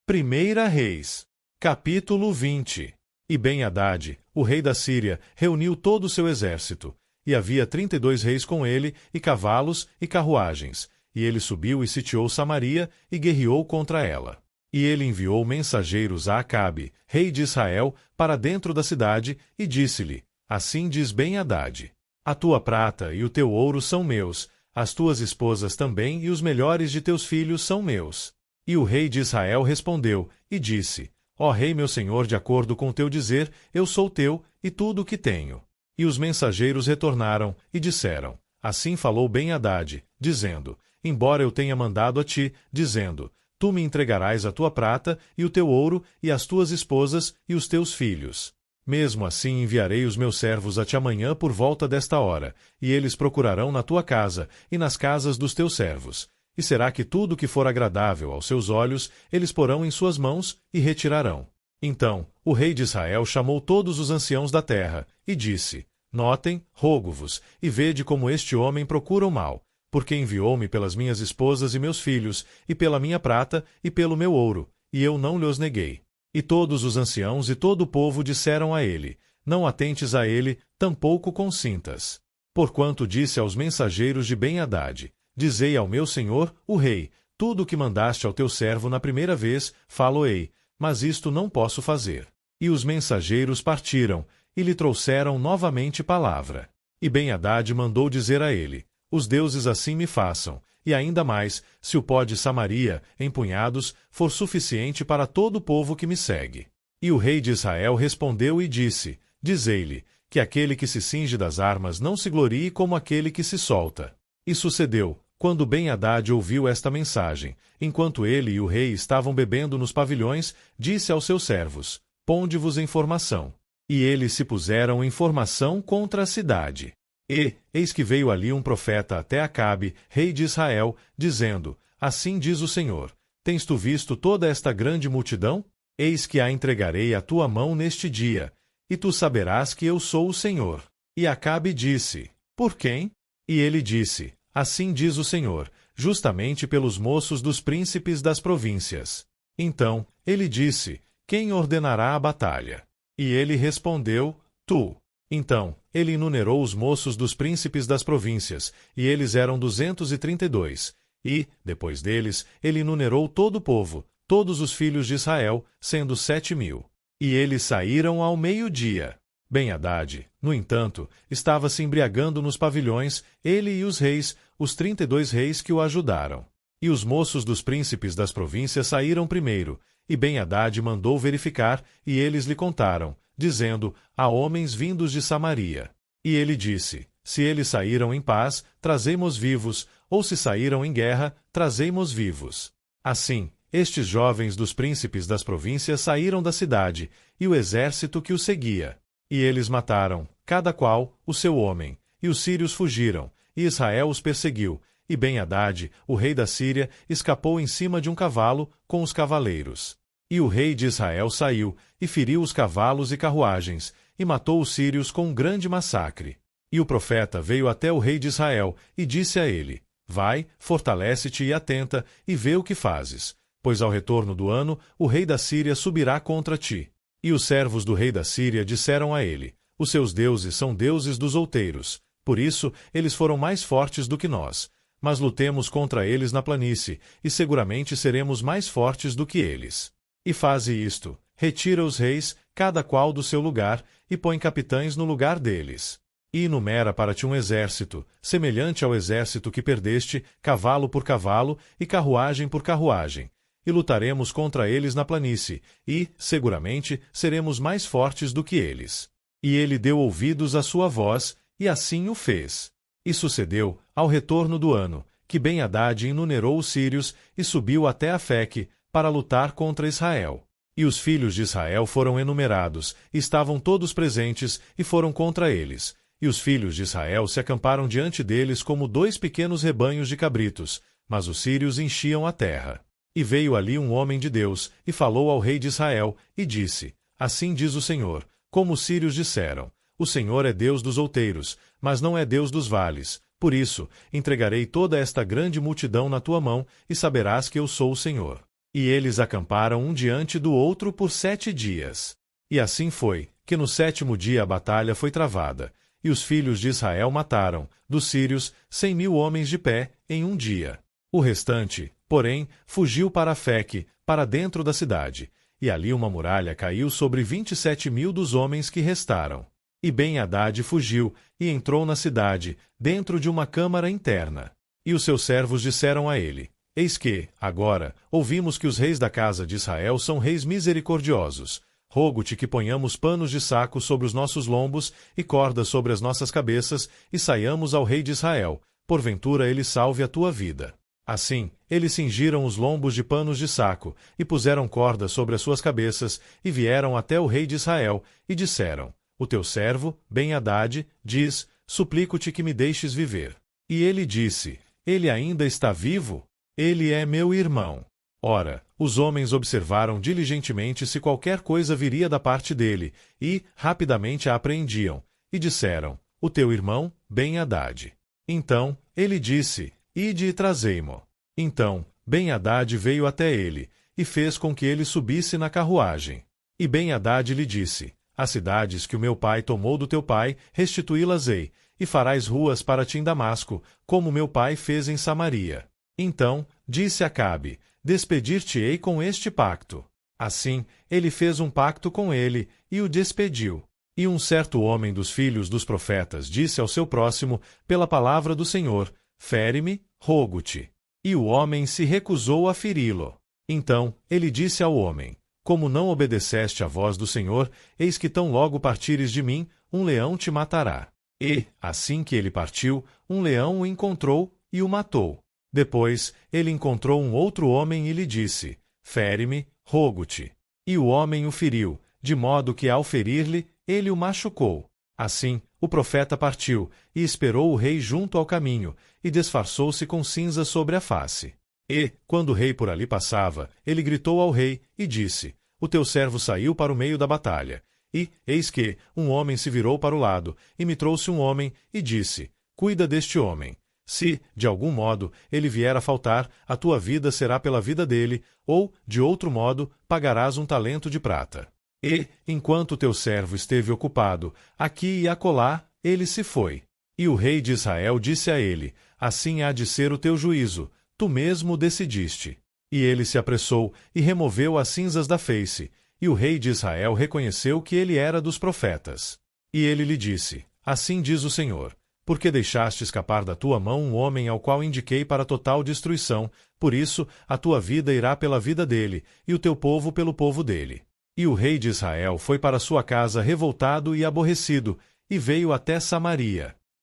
Primeira Reis, capítulo 20. E Ben-Hadad, o rei da Síria, reuniu todo o seu exército, e havia 32 reis com ele, e cavalos e carruagens, e ele subiu e sitiou Samaria, e guerreou contra ela. E ele enviou mensageiros a Acabe, rei de Israel, para dentro da cidade, e disse-lhe: Assim diz Ben-Hadad: A tua prata e o teu ouro são meus, as tuas esposas também e os melhores de teus filhos são meus. E o rei de Israel respondeu, e disse: Ó rei meu senhor, de acordo com o teu dizer, eu sou teu, e tudo o que tenho. E os mensageiros retornaram, e disseram: Assim falou Ben-Hadad, dizendo: Embora eu tenha mandado a ti, dizendo: Tu me entregarás a tua prata, e o teu ouro, e as tuas esposas, e os teus filhos. Mesmo assim enviarei os meus servos a ti amanhã por volta desta hora, e eles procurarão na tua casa, e nas casas dos teus servos. E será que tudo que for agradável aos seus olhos, eles porão em suas mãos, e retirarão. Então, o rei de Israel chamou todos os anciãos da terra, e disse: Notem, rogo-vos, e vede como este homem procura o mal, porque enviou-me pelas minhas esposas e meus filhos, e pela minha prata, e pelo meu ouro, e eu não lhos neguei. E todos os anciãos e todo o povo disseram a ele: Não atentes a ele, tampouco consintas. Porquanto disse aos mensageiros de Ben-Hadad: Dizei ao meu senhor, o rei, tudo o que mandaste ao teu servo na primeira vez, falo-ei, mas isto não posso fazer. E os mensageiros partiram, e lhe trouxeram novamente palavra. E Ben-Hadad mandou dizer a ele: Os deuses assim me façam, e ainda mais, se o pó de Samaria, em punhados, for suficiente para todo o povo que me segue. E o rei de Israel respondeu e disse: Dizei-lhe, que aquele que se cinge das armas não se glorie como aquele que se solta. E sucedeu, quando Ben-Hadad ouviu esta mensagem, enquanto ele e o rei estavam bebendo nos pavilhões, disse aos seus servos: Ponde-vos em formação. E eles se puseram em formação contra a cidade. E, eis que veio ali um profeta até Acabe, rei de Israel, dizendo: Assim diz o Senhor: Tens tu visto toda esta grande multidão? Eis que a entregarei à tua mão neste dia, e tu saberás que eu sou o Senhor. E Acabe disse: Por quem? E ele disse: Assim diz o Senhor, justamente pelos moços dos príncipes das províncias. Então, ele disse: Quem ordenará a batalha? E ele respondeu: Tu. Então, ele enumerou os moços dos príncipes das províncias, e eles eram 232. E, depois deles, ele enumerou todo o povo, todos os filhos de Israel, sendo 7.000. E eles saíram ao meio-dia. Ben-Hadad, no entanto, estava se embriagando nos pavilhões, ele e os reis, os 32 reis que o ajudaram. E os moços dos príncipes das províncias saíram primeiro, e Ben-Hadad mandou verificar, e eles lhe contaram, dizendo: Há homens vindos de Samaria. E ele disse: Se eles saíram em paz, trazei-mos vivos, ou se saíram em guerra, trazei-mos vivos. Assim, estes jovens dos príncipes das províncias saíram da cidade, e o exército que os seguia. E eles mataram, cada qual, o seu homem, e os sírios fugiram, e Israel os perseguiu, e Ben-Hadad, o rei da Síria, escapou em cima de um cavalo, com os cavaleiros. E o rei de Israel saiu, e feriu os cavalos e carruagens, e matou os sírios com um grande massacre. E o profeta veio até o rei de Israel, e disse a ele: Vai, fortalece-te e atenta, e vê o que fazes, pois ao retorno do ano, o rei da Síria subirá contra ti. E os servos do rei da Síria disseram a ele: Os seus deuses são deuses dos outeiros, por isso eles foram mais fortes do que nós. Mas lutemos contra eles na planície, e seguramente seremos mais fortes do que eles. E faze isto: retira os reis, cada qual do seu lugar, e põe capitães no lugar deles. E enumera para ti um exército, semelhante ao exército que perdeste, cavalo por cavalo e carruagem por carruagem. E lutaremos contra eles na planície, e, seguramente, seremos mais fortes do que eles. E ele deu ouvidos à sua voz, e assim o fez. E sucedeu, ao retorno do ano, que Ben-Hadad enumerou os sírios, e subiu até Afeque, para lutar contra Israel. E os filhos de Israel foram enumerados, estavam todos presentes, e foram contra eles. E os filhos de Israel se acamparam diante deles como 2 pequenos rebanhos de cabritos, mas os sírios enchiam a terra. E veio ali um homem de Deus, e falou ao rei de Israel, e disse: Assim diz o Senhor, como os sírios disseram: O Senhor é Deus dos outeiros, mas não é Deus dos vales. Por isso, entregarei toda esta grande multidão na tua mão, e saberás que eu sou o Senhor. E eles acamparam um diante do outro por 7 dias. E assim foi, que no 7º dia a batalha foi travada, e os filhos de Israel mataram, dos sírios, 100.000 homens de pé, em um dia. O restante, porém, fugiu para Afeque, para dentro da cidade, e ali uma muralha caiu sobre 27.000 dos homens que restaram. E Ben-Hadad fugiu, e entrou na cidade, dentro de uma câmara interna. E os seus servos disseram a ele: Eis que, agora, ouvimos que os reis da casa de Israel são reis misericordiosos. Rogo-te que ponhamos panos de saco sobre os nossos lombos e cordas sobre as nossas cabeças, e saiamos ao rei de Israel, porventura ele salve a tua vida. Assim, eles cingiram os lombos de panos de saco, e puseram cordas sobre as suas cabeças, e vieram até o rei de Israel, e disseram: O teu servo, Ben-Hadad, diz: Suplico-te que me deixes viver. E ele disse: Ele ainda está vivo? Ele é meu irmão. Ora, os homens observaram diligentemente se qualquer coisa viria da parte dele, e, rapidamente a apreendiam, e disseram: O teu irmão, Ben-Hadad. Então, ele disse: Ide e trazei-mo. Então, Ben-Hadad veio até ele, e fez com que ele subisse na carruagem. E Ben-Hadad lhe disse: As cidades que o meu pai tomou do teu pai, restituí-las-ei, e farás ruas para ti em Damasco, como meu pai fez em Samaria. Então, disse Acabe: Despedir-te-ei com este pacto. Assim, ele fez um pacto com ele, e o despediu. E um certo homem dos filhos dos profetas disse ao seu próximo, pela palavra do Senhor: Fere-me, rogo-te. E o homem se recusou a feri-lo. Então, ele disse ao homem: Como não obedeceste à voz do Senhor, eis que tão logo partires de mim, um leão te matará. E, assim que ele partiu, um leão o encontrou e o matou. Depois, ele encontrou um outro homem e lhe disse: Fere-me, rogo-te. E o homem o feriu, de modo que, ao ferir-lhe, ele o machucou. Assim, o profeta partiu, e esperou o rei junto ao caminho, e disfarçou-se com cinza sobre a face. E, quando o rei por ali passava, ele gritou ao rei, e disse: O teu servo saiu para o meio da batalha. E, eis que, um homem se virou para o lado, e me trouxe um homem, e disse: Cuida deste homem. Se, de algum modo, ele vier a faltar, a tua vida será pela vida dele, ou, de outro modo, pagarás um talento de prata. E, enquanto teu servo esteve ocupado, aqui e acolá, ele se foi. E o rei de Israel disse a ele: Assim há de ser o teu juízo, tu mesmo decidiste. E ele se apressou, e removeu as cinzas da face, e o rei de Israel reconheceu que ele era dos profetas. E ele lhe disse: Assim diz o Senhor: Porque deixaste escapar da tua mão um homem ao qual indiquei para total destruição, por isso a tua vida irá pela vida dele, e o teu povo pelo povo dele. E o rei de Israel foi para sua casa revoltado e aborrecido, e veio até Samaria.